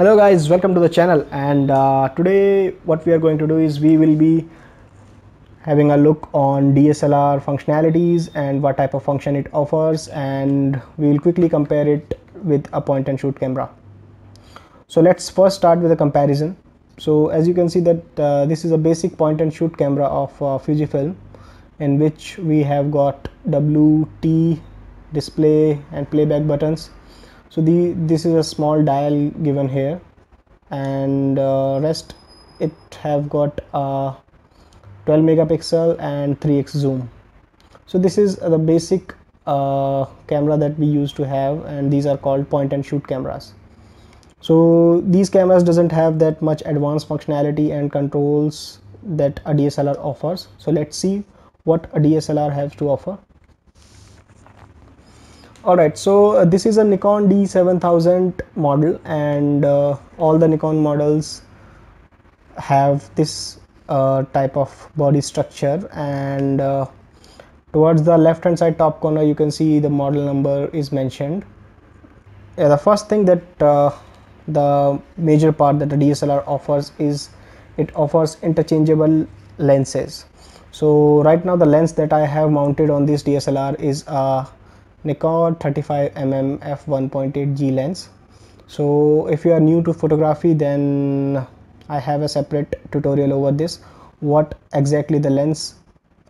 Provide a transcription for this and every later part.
Hello guys, welcome to the channel. And today what we are going to do is we will be having a look on DSLR functionalities and what type of function it offers, and we will quickly compare it with a point and shoot camera. So let's first start with a comparison. So as you can see that this is a basic point and shoot camera of Fujifilm, in which we have got W, T, display and playback buttons. So this is a small dial given here, and rest it have got a 12 megapixel and 3x zoom. So this is the basic camera that we used to have, and these are called point and shoot cameras. So these cameras doesn't have that much advanced functionality and controls that a DSLR offers. So let's see what a DSLR has to offer. Alright, so this is a Nikon D7000 model, and all the Nikon models have this type of body structure, and towards the left hand side top corner you can see the model number is mentioned. The first thing that the major part that the DSLR offers is it offers interchangeable lenses. So right now the lens that I have mounted on this DSLR is a Nikon 35mm f1.8G lens. So if you are new to photography, then I have a separate tutorial over this, what exactly the lens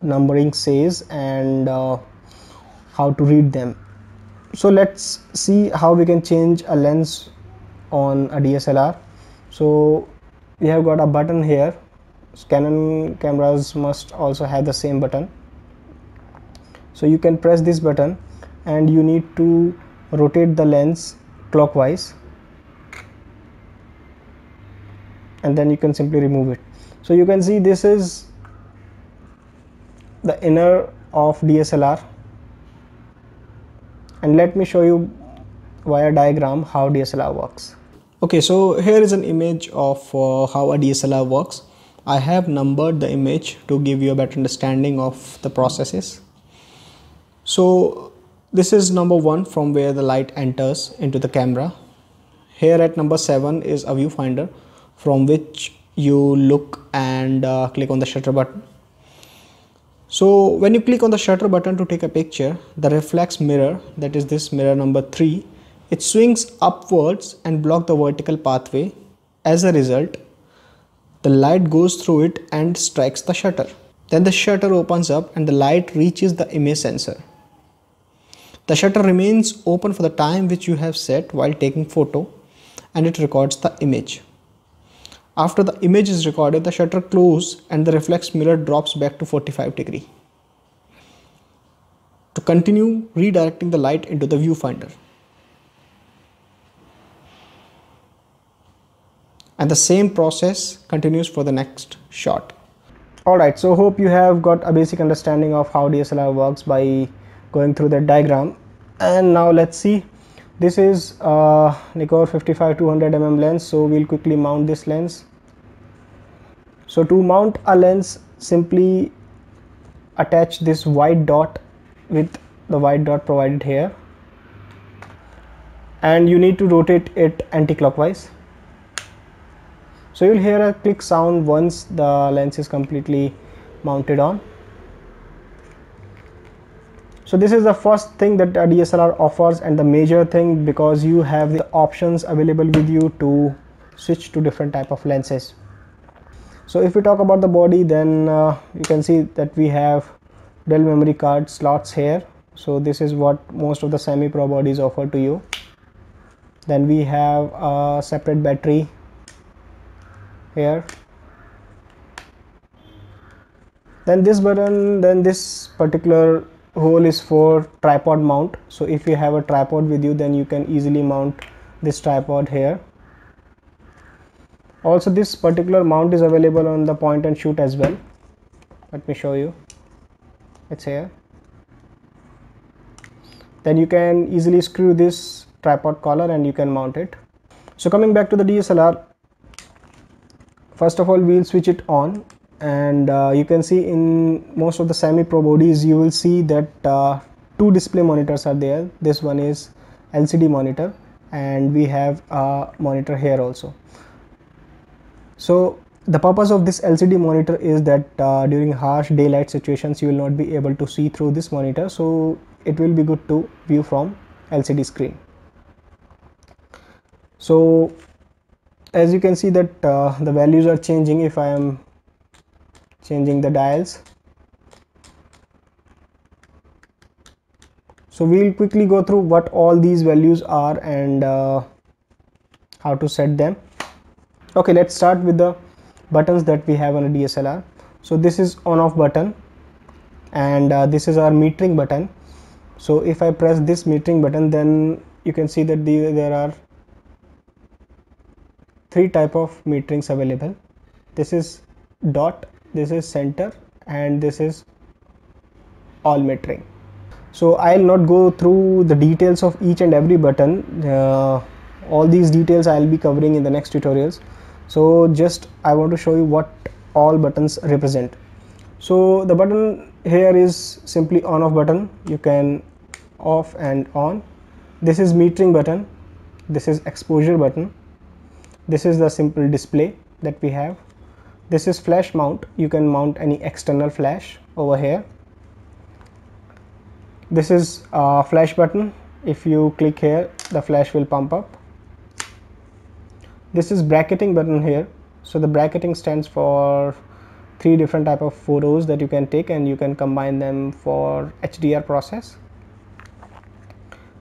numbering says and how to read them. So let's see how we can change a lens on a DSLR. So we have got a button here. Canon cameras must also have the same button. So you can press this button and you need to rotate the lens clockwise, and then you can simply remove it. So you can see this is the inner of DSLR, and let me show you via diagram how DSLR works. Okay, so here is an image of how a DSLR works. I have numbered the image to give you a better understanding of the processes. So this is number 1, from where the light enters into the camera. Here at number 7 is a viewfinder, from which you look and click on the shutter button. So when you click on the shutter button to take a picture, the reflex mirror, that is this mirror number 3, it swings upwards and blocks the vertical pathway. As a result, the light goes through it and strikes the shutter. Then the shutter opens up and the light reaches the image sensor. The shutter remains open for the time which you have set while taking photo, and it records the image. After the image is recorded, the shutter closes and the reflex mirror drops back to 45 degrees to continue redirecting the light into the viewfinder. And the same process continues for the next shot. Alright, so hope you have got a basic understanding of how DSLR works by going through that diagram. And now let's see. This is Nikon 55-200mm lens, so we'll quickly mount this lens. So to mount a lens, simply attach this white dot with the white dot provided here, and you need to rotate it anti-clockwise. So you'll hear a click sound once the lens is completely mounted on. So this is the first thing that a DSLR offers, and the major thing, because you have the options available with you to switch to different type of lenses. So if we talk about the body, then you can see that we have dual memory card slots here. So this is what most of the semi-pro bodies offer to you. Then we have a separate battery here. Then this button, then this particular hole is for tripod mount. So if you have a tripod with you, then you can easily mount this tripod here. Also this particular mount is available on the point and shoot as well. Let me show you. It's here. Then you can easily screw this tripod collar and you can mount it. So coming back to the DSLR, first of all we'll switch it on, and you can see in most of the semi-pro bodies you will see that 2 display monitors are there. This one is LCD monitor, and we have a monitor here also. So the purpose of this LCD monitor is that during harsh daylight situations you will not be able to see through this monitor, so it will be good to view from LCD screen. So as you can see that the values are changing if I am changing the dials. So we'll quickly go through what all these values are and how to set them. Okay, let's start with the buttons that we have on a DSLR. So this is on off button, and this is our metering button. So if I press this metering button, then you can see that there are three type of meterings available. This is dot, this is center, and this is all metering. So I'll not go through the details of each and every button. All these details I'll be covering in the next tutorials. So just I want to show you what all buttons represent. So the button here is simply on off button. You can off and on. This is metering button. This is exposure button. This is the simple display that we have. This is flash mount. You can mount any external flash over here. This is a flash button. If you click here, the flash will pump up. This is bracketing button here. So the bracketing stands for three different type of photos that you can take, and you can combine them for HDR process.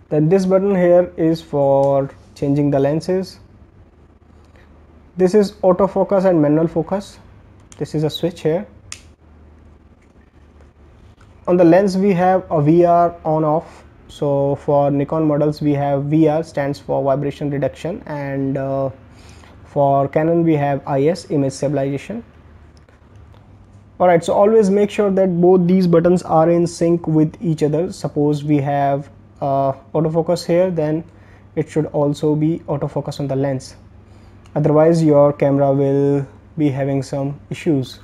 Then this button here is for changing the lenses. This is autofocus and manual focus. This is a switch here. On the lens we have a VR on off. So for Nikon models we have VR, stands for vibration reduction, and for Canon we have IS, image stabilization. Alright, so always make sure that both these buttons are in sync with each other. Suppose we have autofocus here, then it should also be autofocus on the lens. Otherwise your camera will be having some issues.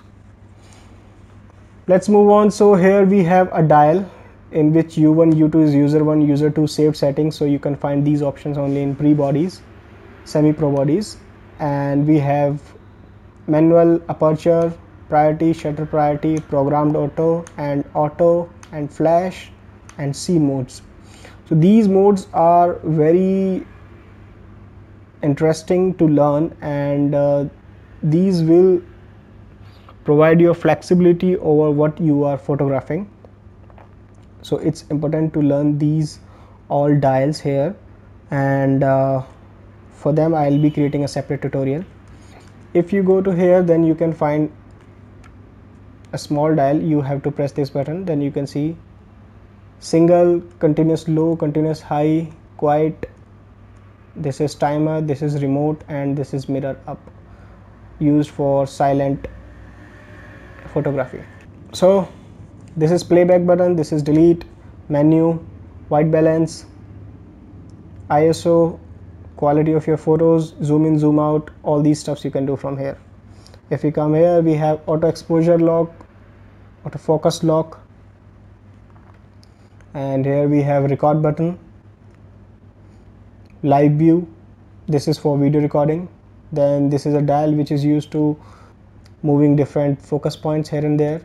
Let's move on. So here we have a dial in which U1, U2 is user 1, user 2 saved settings. So you can find these options only in pre-bodies, semi-pro bodies. And we have manual, aperture, priority, shutter priority, programmed auto, and flash, and C modes. So these modes are very interesting to learn, and these will provide you flexibility over what you are photographing. So it's important to learn these all dials here, and for them I'll be creating a separate tutorial. If you go to here, then you can find a small dial. You have to press this button, then you can see single, continuous low, continuous high, quiet. This is timer, this is remote, and this is mirror up, used for silent photography. So this is playback button, this is delete, menu, white balance, ISO, quality of your photos, zoom in, zoom out, all these stuffs you can do from here. If we come here, we have auto exposure lock, auto focus lock, and here we have record button, live view, this is for video recording. Then this is a dial which is used to moving different focus points here and there.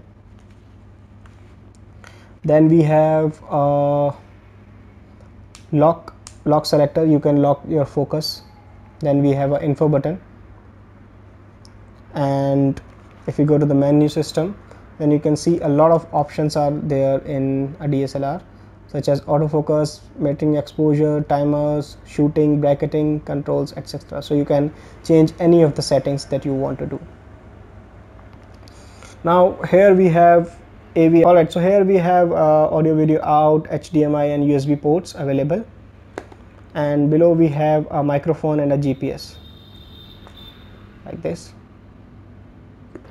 Then we have lock selector, you can lock your focus. Then we have an info button, and if you go to the menu system, then you can see a lot of options are there in a DSLR, such as autofocus, metering, exposure, timers, shooting, bracketing, controls, etc. So you can change any of the settings that you want to do. Now here we have AV. Alright, so here we have audio, video out, HDMI and USB ports available, and below we have a microphone and a GPS like this.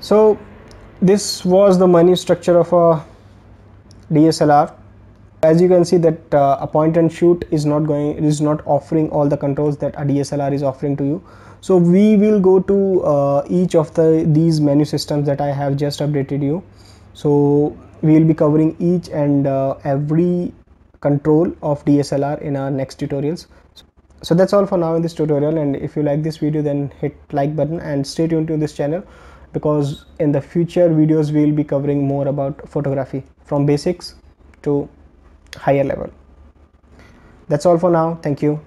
So this was the menu structure of a DSLR. As you can see that a point and shoot is not offering all the controls that a DSLR is offering to you. So we will go to each of these menu systems that I have just updated you. So we will be covering each and every control of DSLR in our next tutorials. So that's all for now in this tutorial, and if you like this video then hit like button and stay tuned to this channel, because in the future videos we'll be covering more about photography from basics to higher level. That's all for now. Thank you.